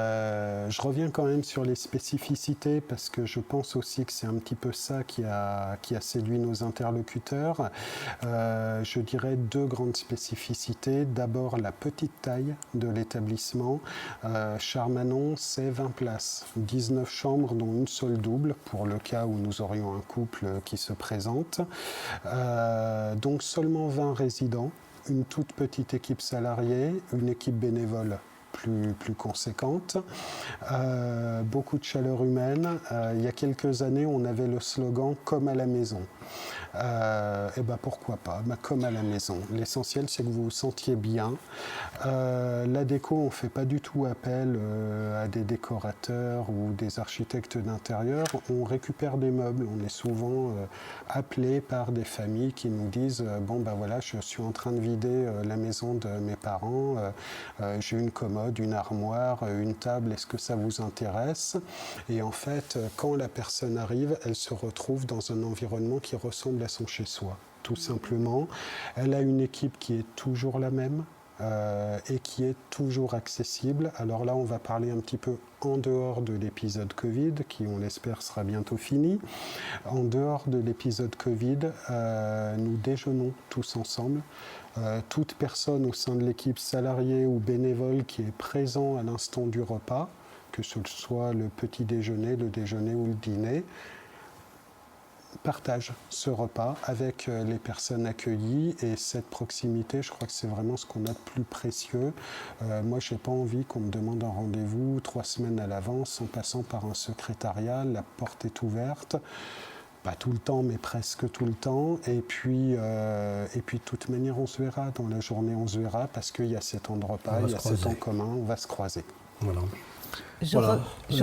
Je reviens quand même sur les spécificités parce que je pense aussi que c'est un petit peu ça qui a séduit nos interlocuteurs. Je dirais 2 grandes spécificités. D'abord, la petite taille de l'établissement. Charmanon, c'est 20 places, 19 chambres dont une seule double pour le cas où nous aurions un couple qui se présente. Donc seulement 20 résidents, une toute petite équipe salariée, une équipe bénévole plus conséquente, beaucoup de chaleur humaine. Il y a quelques années, on avait le slogan « Comme à la maison ». Et ben pourquoi pas, comme à la maison. L'essentiel, c'est que vous vous sentiez bien. La déco, on ne fait pas du tout appel à des décorateurs ou des architectes d'intérieur. On récupère des meubles. On est souvent appelé par des familles qui nous disent bon ben voilà, je suis en train de vider la maison de mes parents. J'ai une commode, une armoire, une table. Est-ce que ça vous intéresse? Et en fait, quand la personne arrive, elle se retrouve dans un environnement qui ressemble à son chez-soi, tout simplement. Elle a une équipe qui est toujours la même et qui est toujours accessible. Alors là, on va parler un petit peu en dehors de l'épisode Covid, qui, on l'espère, sera bientôt fini. En dehors de l'épisode Covid, nous déjeunons tous ensemble. Toute personne au sein de l'équipe salariée ou bénévole qui est présent à l'instant du repas, que ce soit le petit déjeuner, le déjeuner ou le dîner, partage ce repas avec les personnes accueillies et cette proximité, je crois que c'est vraiment ce qu'on a de plus précieux. Moi, je n'ai pas envie qu'on me demande un rendez-vous 3 semaines à l'avance en passant par un secrétariat, la porte est ouverte. Pas tout le temps, mais presque tout le temps. Et puis, de toute manière, on se verra. Dans la journée, on se verra parce qu'il y a cet temps de repas, il y a ce temps commun, on va se croiser. Voilà. Je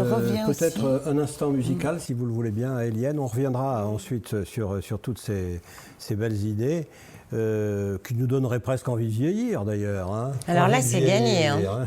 reviens peut-être aussi. un instant musical, si vous le voulez bien, Éliane. On reviendra ensuite sur toutes ces belles idées qui nous donneraient presque envie de vieillir, d'ailleurs. Hein. Alors là, c'est gagné. Hein.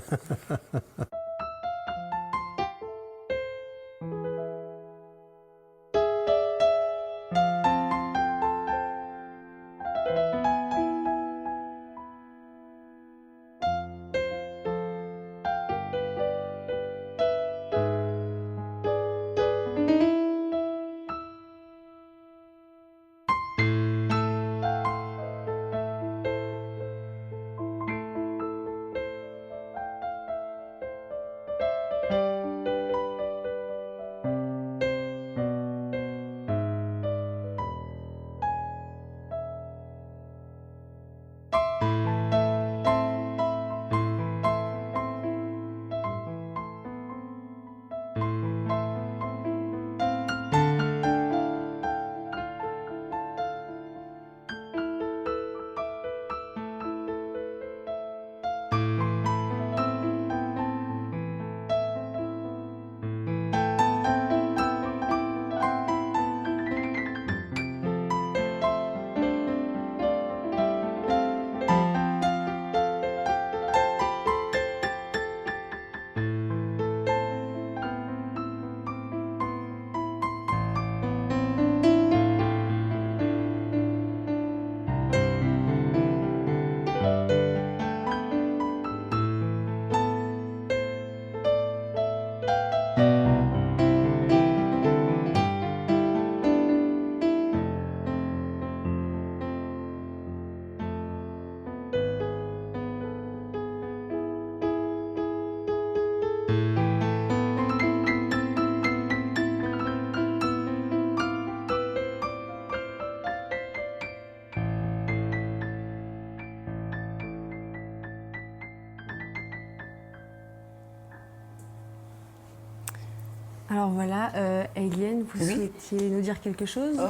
Alors voilà, Eliane, vous souhaitiez nous dire quelque chose?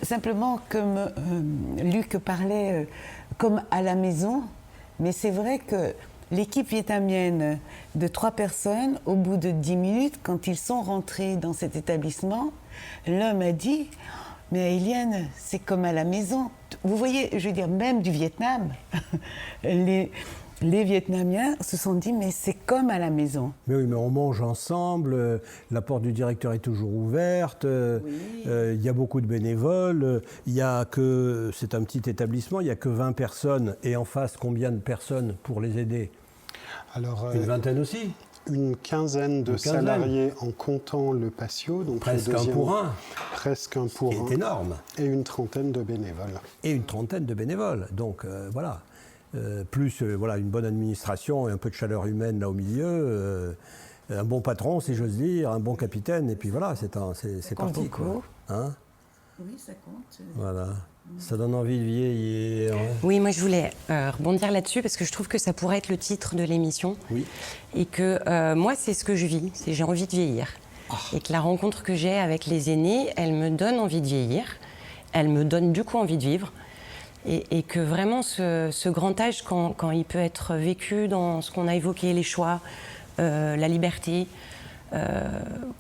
Simplement, comme Luc parlait, comme à la maison, mais c'est vrai que l'équipe vietnamienne de 3 personnes, au bout de 10 minutes, quand ils sont rentrés dans cet établissement, l'un m'a dit « Mais Eliane, c'est comme à la maison ». Vous voyez, je veux dire, même du Vietnam, les Vietnamiens se sont dit « Mais c'est comme à la maison ». Mais oui, mais on mange ensemble, la porte du directeur est toujours ouverte, il y a beaucoup de bénévoles, c'est un petit établissement, il n'y a que 20 personnes, et en face, combien de personnes pour les aider? Alors, une vingtaine aussi? Une quinzaine de salariés en comptant le patio. Donc presque un pour un. Presque un pour un. C'est énorme. Et une trentaine de bénévoles. Et une trentaine de bénévoles, donc voilà. Plus une bonne administration et un peu de chaleur humaine là au milieu, un bon patron si j'ose dire, un bon capitaine, et puis voilà, c'est parti quoi. Hein? Oui, ça compte. Voilà. Ça donne envie de vieillir. Oui, moi je voulais rebondir là-dessus parce que je trouve que ça pourrait être le titre de l'émission. Oui. Et que moi c'est ce que je vis, c'est j'ai envie de vieillir. Et que la rencontre que j'ai avec les aînés, elle me donne envie de vieillir, elle me donne du coup envie de vivre. Et que vraiment ce grand âge, quand il peut être vécu dans ce qu'on a évoqué, les choix, la liberté,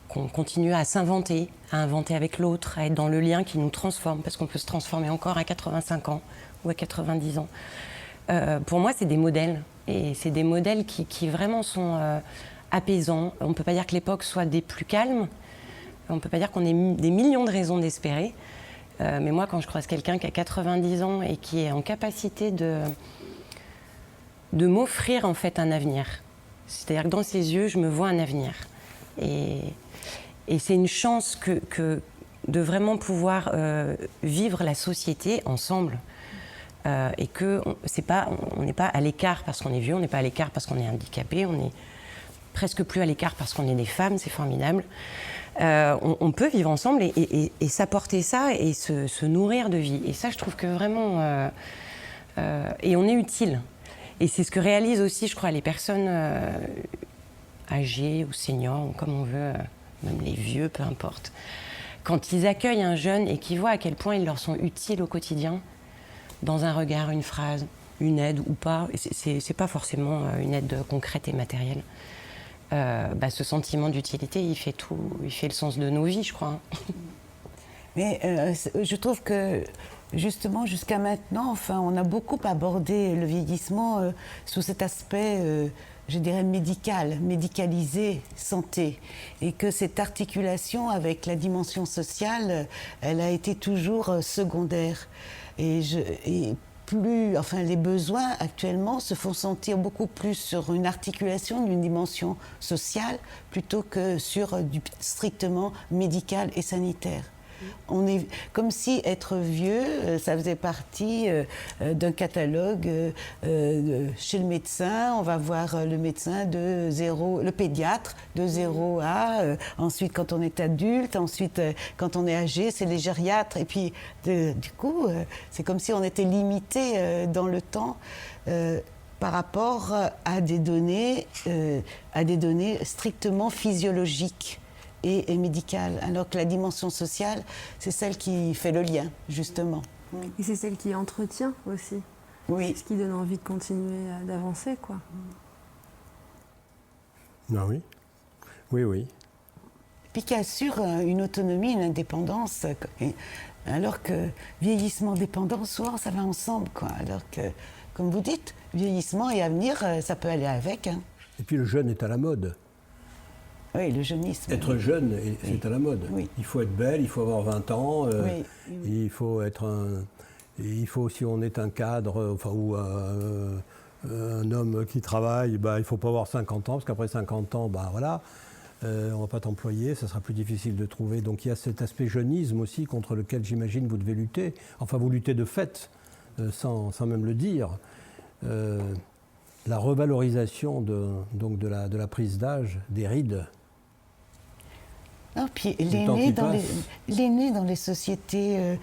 qu'on continue à s'inventer, à inventer avec l'autre, à être dans le lien qui nous transforme, parce qu'on peut se transformer encore à 85 ans ou à 90 ans. Pour moi, c'est des modèles. Et c'est des modèles qui vraiment sont apaisants. On ne peut pas dire que l'époque soit des plus calmes. On ne peut pas dire qu'on ait des millions de raisons d'espérer. Mais moi, quand je croise quelqu'un qui a 90 ans et qui est en capacité de m'offrir en fait un avenir, c'est-à-dire que dans ses yeux, je me vois un avenir. Et c'est une chance de vraiment pouvoir vivre la société ensemble. Et qu'on n'est pas à l'écart parce qu'on est vieux, on n'est pas à l'écart parce qu'on est handicapé, on est presque plus à l'écart parce qu'on est des femmes, c'est formidable. On peut vivre ensemble et s'apporter ça et se nourrir de vie. Et ça, je trouve que vraiment... et on est utile. Et c'est ce que réalisent aussi, je crois, les personnes âgées ou seniors, comme on veut, même les vieux, peu importe. Quand ils accueillent un jeune et qu'ils voient à quel point ils leur sont utiles au quotidien, dans un regard, une phrase, une aide ou pas, c'est pas forcément une aide concrète et matérielle. Ce sentiment d'utilité, il fait le sens de nos vies, je crois. Mais je trouve que, justement, jusqu'à maintenant, on a beaucoup abordé le vieillissement sous cet aspect, je dirais, médicalisé, santé. Et que cette articulation avec la dimension sociale, elle a été toujours secondaire. Les besoins actuellement se font sentir beaucoup plus sur une articulation d'une dimension sociale plutôt que sur du strictement médical et sanitaire. On est comme si être vieux, ça faisait partie d'un catalogue chez le médecin. On va voir le médecin le pédiatre de 0 à ensuite quand on est adulte, ensuite quand on est âgé, c'est les gériatres. Et puis du coup, c'est comme si on était limité dans le temps. Par rapport à des données strictement physiologiques et médicale, alors que la dimension sociale, c'est celle qui fait le lien, justement. Et c'est celle qui entretient aussi. Oui. C'est ce qui donne envie de continuer d'avancer, quoi. Ah oui. Oui, oui. Puis qui assure une autonomie, une indépendance, alors que vieillissement, dépendance, souvent ça va ensemble, quoi. Alors que, comme vous dites, vieillissement et avenir, ça peut aller avec. Hein. Et puis le jeune est à la mode. Oui, le jeunisme. Être jeune, c'est à la mode. Oui. Il faut être belle, il faut avoir 20 ans, oui. Il faut si on est un cadre, ou un homme qui travaille, il ne faut pas avoir 50 ans, parce qu'après 50 ans, voilà, on ne va pas t'employer, ça sera plus difficile de trouver. Donc il y a cet aspect jeunisme aussi contre lequel j'imagine vous devez lutter. Enfin, vous luttez de fait, sans même le dire. La revalorisation de la prise d'âge, des rides. Non, puis l'aîné dans les sociétés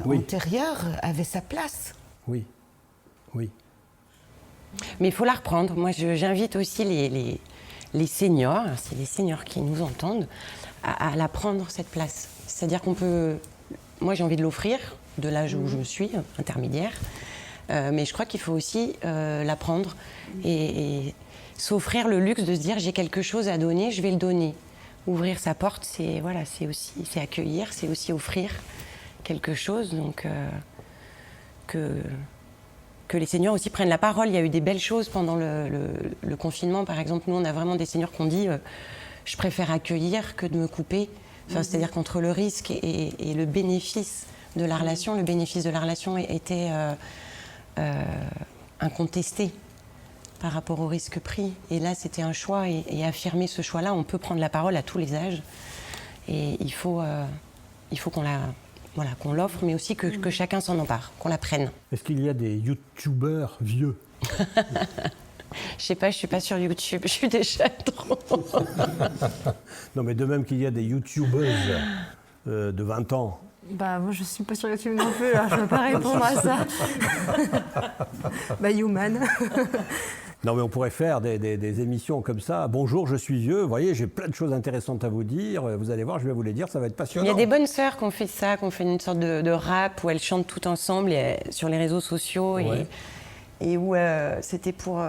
antérieures avait sa place. Oui, oui. Mais il faut la reprendre. Moi, j'invite aussi les seniors, c'est les seniors qui nous entendent, à la prendre cette place. C'est-à-dire qu'on peut... Moi, j'ai envie de l'offrir, de l'âge où je suis, intermédiaire, mais je crois qu'il faut aussi la prendre et s'offrir le luxe de se dire j'ai quelque chose à donner, je vais le donner. Ouvrir sa porte, c'est accueillir, c'est aussi offrir quelque chose. Donc que les seniors aussi prennent la parole. Il y a eu des belles choses pendant le confinement. Par exemple, nous, on a vraiment des seniors qui ont dit je préfère accueillir que de me couper. Enfin, c'est-à-dire qu'entre le risque et le bénéfice de la relation, le bénéfice de la relation était incontesté par rapport au risque pris. Et là, c'était un choix. Et affirmer ce choix-là, on peut prendre la parole à tous les âges. Et il faut qu'on l'offre, mais aussi que chacun s'en empare, qu'on la prenne. Est-ce qu'il y a des youtubeurs vieux? Je sais pas, je suis pas sur YouTube, je suis déjà trop. Non, mais de même qu'il y a des youtubeuses de 20 ans. Bah, moi, je suis pas sur YouTube non plus, alors je ne peux pas répondre à ça. Bah, Human. Non, mais on pourrait faire des émissions comme ça. Bonjour, je suis vieux. Vous voyez, j'ai plein de choses intéressantes à vous dire. Vous allez voir, je vais vous les dire, ça va être passionnant. Il y a des bonnes sœurs qui ont fait ça, qui ont fait une sorte de rap où elles chantent toutes ensemble sur les réseaux sociaux et où c'était pour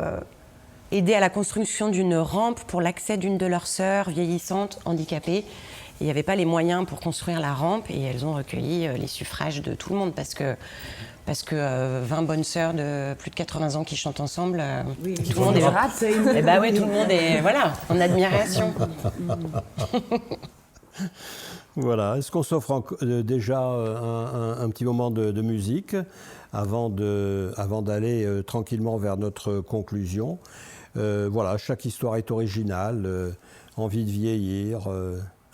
aider à la construction d'une rampe pour l'accès d'une de leurs sœurs vieillissantes, handicapées. Il n'y avait pas les moyens pour construire la rampe et elles ont recueilli les suffrages de tout le monde parce que 20 bonnes sœurs de plus de 80 ans qui chantent ensemble, tout le monde est là. Et bah ouais, tout le monde est en admiration. Voilà. Est-ce qu'on s'offre déjà un petit moment de musique avant d'aller tranquillement vers notre conclusion? Voilà, chaque histoire est originale. Envie de vieillir,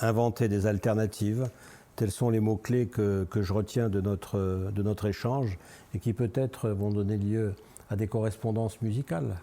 inventer des alternatives. Tels sont les mots-clés que je retiens de notre échange et qui peut-être vont donner lieu à des correspondances musicales.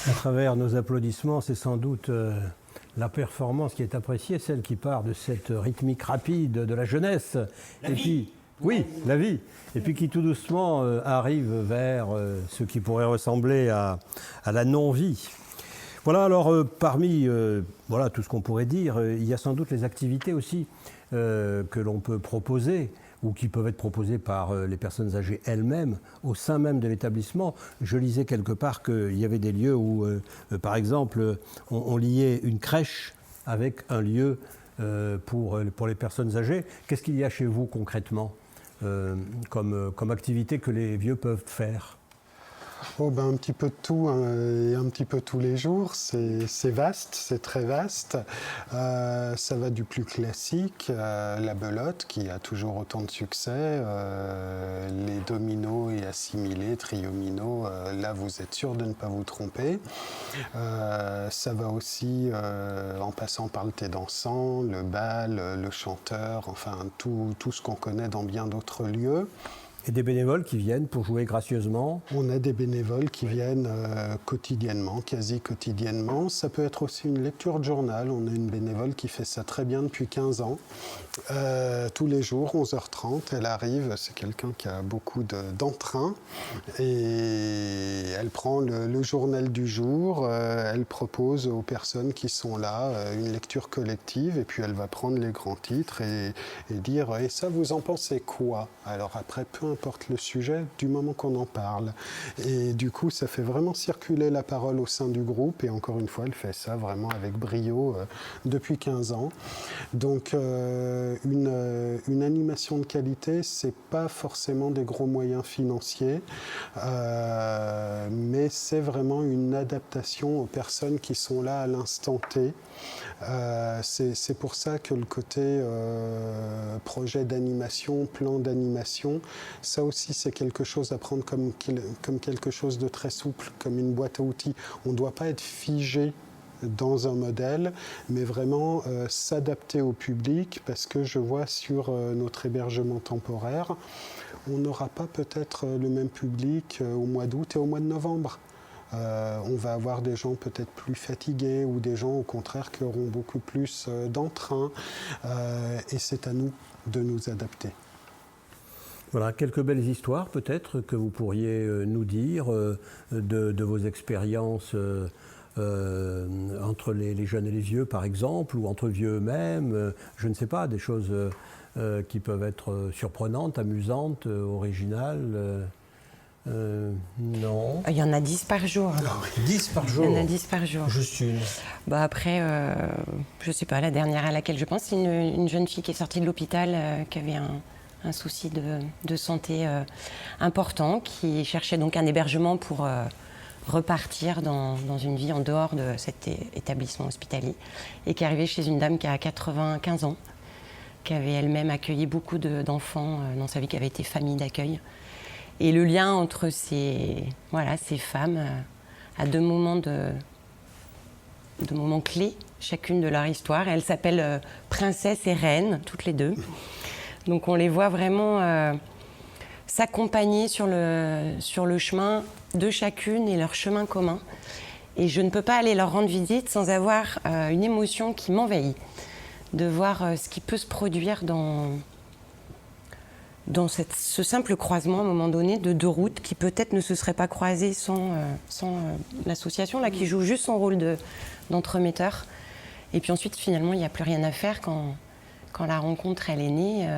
À travers nos applaudissements, c'est sans doute la performance qui est appréciée, celle qui part de cette rythmique rapide de la jeunesse. La vie. Et puis qui tout doucement arrive vers ce qui pourrait ressembler à la non-vie. Voilà, alors parmi voilà, tout ce qu'on pourrait dire, il y a sans doute les activités aussi que l'on peut proposer ou qui peuvent être proposées par les personnes âgées elles-mêmes au sein même de l'établissement. Je lisais quelque part qu'il y avait des lieux où, par exemple, on liait une crèche avec un lieu pour les personnes âgées. Qu'est-ce qu'il y a chez vous concrètement comme activité que les vieux peuvent faire ? Oh ben, un petit peu de tout, hein, et un petit peu tous les jours. C'est vaste, c'est très vaste. Ça va du plus classique, la belote qui a toujours autant de succès, les dominos et assimilés, triomino, là vous êtes sûr de ne pas vous tromper. Ça va aussi en passant par le thé dansant, le bal, le chanteur, enfin tout ce qu'on connaît dans bien d'autres lieux. Et des bénévoles qui viennent pour jouer gracieusement ? On a des bénévoles qui viennent quotidiennement, quasi quotidiennement. Ça peut être aussi une lecture de journal. On a une bénévole qui fait ça très bien depuis 15 ans. Tous les jours, 11h30, elle arrive. C'est quelqu'un qui a beaucoup d'entrain. Et elle prend le journal du jour. Elle propose aux personnes qui sont là une lecture collective. Et puis elle va prendre les grands titres et dire « Et ça, vous en pensez quoi ?» Alors après, peu importe le sujet, du moment qu'on en parle. Et du coup, ça fait vraiment circuler la parole au sein du groupe. Et encore une fois, elle fait ça vraiment avec brio depuis 15 ans. Donc, une animation de qualité, c'est pas forcément des gros moyens financiers, mais c'est vraiment une adaptation aux personnes qui sont là à l'instant T. C'est pour ça que le côté projet d'animation, plan d'animation, ça aussi c'est quelque chose à prendre comme quelque chose de très souple, comme une boîte à outils. On ne doit pas être figé dans un modèle, mais vraiment s'adapter au public, parce que je vois sur notre hébergement temporaire, on n'aura pas peut-être le même public au mois d'août et au mois de novembre. On va avoir des gens peut-être plus fatigués ou des gens au contraire qui auront beaucoup plus d'entrain, et c'est à nous de nous adapter. Voilà, quelques belles histoires peut-être que vous pourriez nous dire de vos expériences entre les jeunes et les vieux par exemple, ou entre vieux eux-mêmes, je ne sais pas, des choses qui peuvent être surprenantes, amusantes, originales. Non. Il y en a 10 par jour. 10 par jour. Il y en a 10 par jour. Juste une. Bah après, je sais pas, la dernière à laquelle je pense, c'est une jeune fille qui est sortie de l'hôpital, qui avait un souci de santé important, qui cherchait donc un hébergement pour repartir dans une vie en dehors de cet établissement hospitalier, et qui est arrivée chez une dame qui a 95 ans, qui avait elle-même accueilli beaucoup d'enfants dans sa vie, qui avait été famille d'accueil. Et le lien entre ces femmes à deux moments clés, chacune de leur histoire. Elles s'appellent Princesse et Reine, toutes les deux. Donc on les voit vraiment s'accompagner sur le chemin de chacune et leur chemin commun. Et je ne peux pas aller leur rendre visite sans avoir une émotion qui m'envahit, de voir ce qui peut se produire dans ce simple croisement à un moment donné de deux routes qui peut-être ne se seraient pas croisées sans l'association là, qui joue juste son rôle d'entremetteur. Et puis ensuite finalement il n'y a plus rien à faire quand la rencontre elle est née.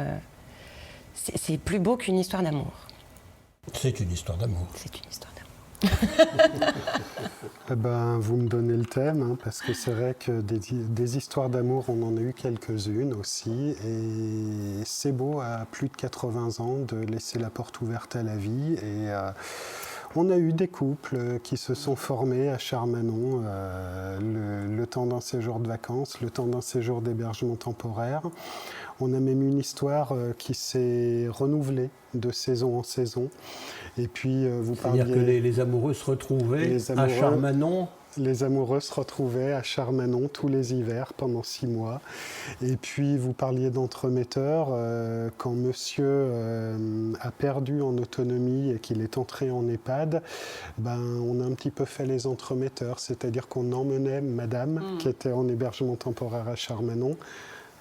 C'est plus beau qu'une histoire d'amour. C'est une histoire d'amour. C'est une histoire d'amour. Eh ben, vous me donnez le thème, hein, parce que c'est vrai que des histoires d'amour, on en a eu quelques-unes aussi, et c'est beau à plus de 80 ans de laisser la porte ouverte à la vie. Et on a eu des couples qui se sont formés à Charmanon le temps d'un séjour de vacances, le temps d'un séjour d'hébergement temporaire. On a même une histoire qui s'est renouvelée de saison en saison. Et puis, vous parliez... C'est-à-dire que les amoureux se retrouvaient à Charmanon. Les amoureux se retrouvaient à Charmanon tous les hivers pendant 6 mois. Et puis, vous parliez d'entremetteurs. Quand monsieur a perdu en autonomie et qu'il est entré en EHPAD, on a un petit peu fait les entremetteurs. C'est-à-dire qu'on emmenait madame, qui était en hébergement temporaire à Charmanon,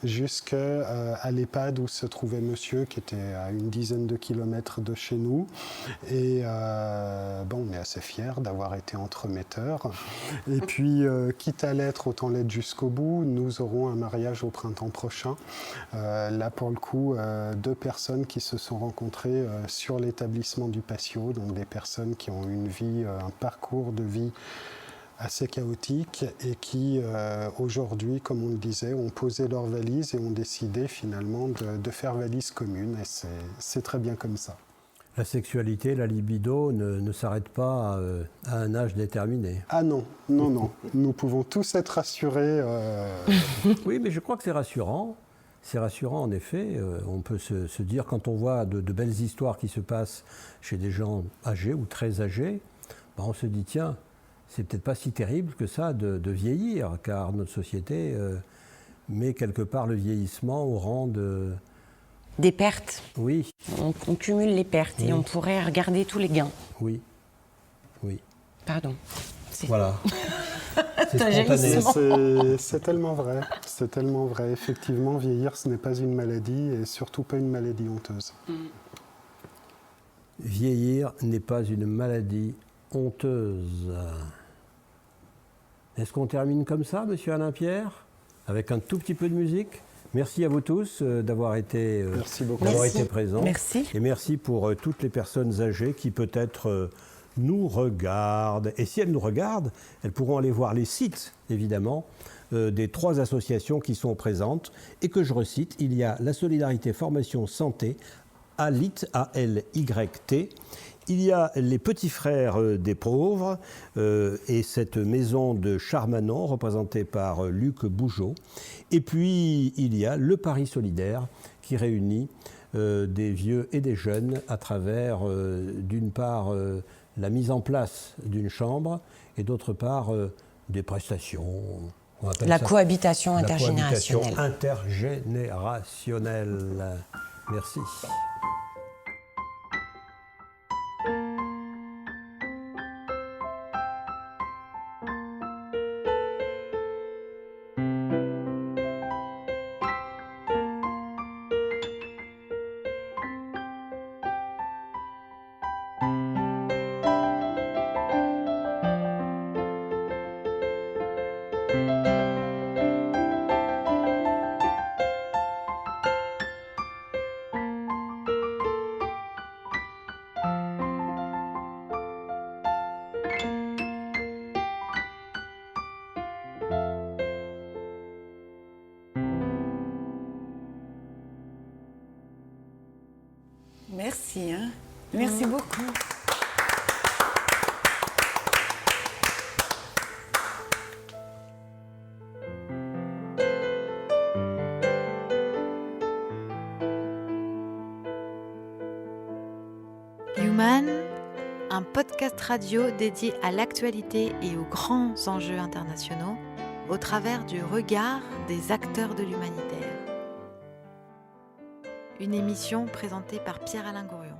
jusqu'à l'EHPAD où se trouvait monsieur, qui était à une dizaine de kilomètres de chez nous. Et on est assez fiers d'avoir été entremetteurs. Et puis, quitte à l'être, autant l'être jusqu'au bout. Nous aurons un mariage au printemps prochain. Là, pour le coup, 2 personnes qui se sont rencontrées sur l'établissement du patio, donc des personnes qui ont une vie, un parcours de vie assez chaotique et qui, aujourd'hui, comme on le disait, ont posé leurs valises et ont décidé finalement de faire valise commune. Et c'est très bien comme ça. La sexualité, la libido ne s'arrête pas à un âge déterminé. Ah non, non, non. Nous pouvons tous être rassurés. Oui, mais je crois que c'est rassurant. C'est rassurant, en effet. On peut se dire, quand on voit de belles histoires qui se passent chez des gens âgés ou très âgés, on se dit, tiens, c'est peut-être pas si terrible que ça de vieillir, car notre société met quelque part le vieillissement au rang de... Des pertes. Oui. On cumule les pertes et on pourrait regarder tous les gains. Oui. Oui. Pardon. Voilà. C'est spontané. C'est tellement vrai. C'est tellement vrai. Effectivement, vieillir, ce n'est pas une maladie et surtout pas une maladie honteuse. Vieillir n'est pas une maladie honteuse. Est-ce qu'on termine comme ça, monsieur Alain Pierre, avec un tout petit peu de musique? Merci à vous tous d'avoir été présents. Merci. Et merci pour toutes les personnes âgées qui peut-être nous regardent. Et si elles nous regardent, elles pourront aller voir les sites, évidemment, des 3 associations qui sont présentes. Et que je recite, il y a la Solidarité Formation Santé, ALYT, A-L-Y-T. Il y a les Petits Frères des Pauvres et cette maison de Charmanon représentée par Luc Bougeot. Et puis il y a le Paris Solidaire qui réunit des vieux et des jeunes à travers d'une part la mise en place d'une chambre et d'autre part des prestations. La cohabitation intergénérationnelle. La cohabitation intergénérationnelle. Merci. Merci. Merci beaucoup. Human, un podcast radio dédié à l'actualité et aux grands enjeux internationaux au travers du regard des acteurs de l'humanitaire. Une émission présentée par Pierre-Alain Gourion.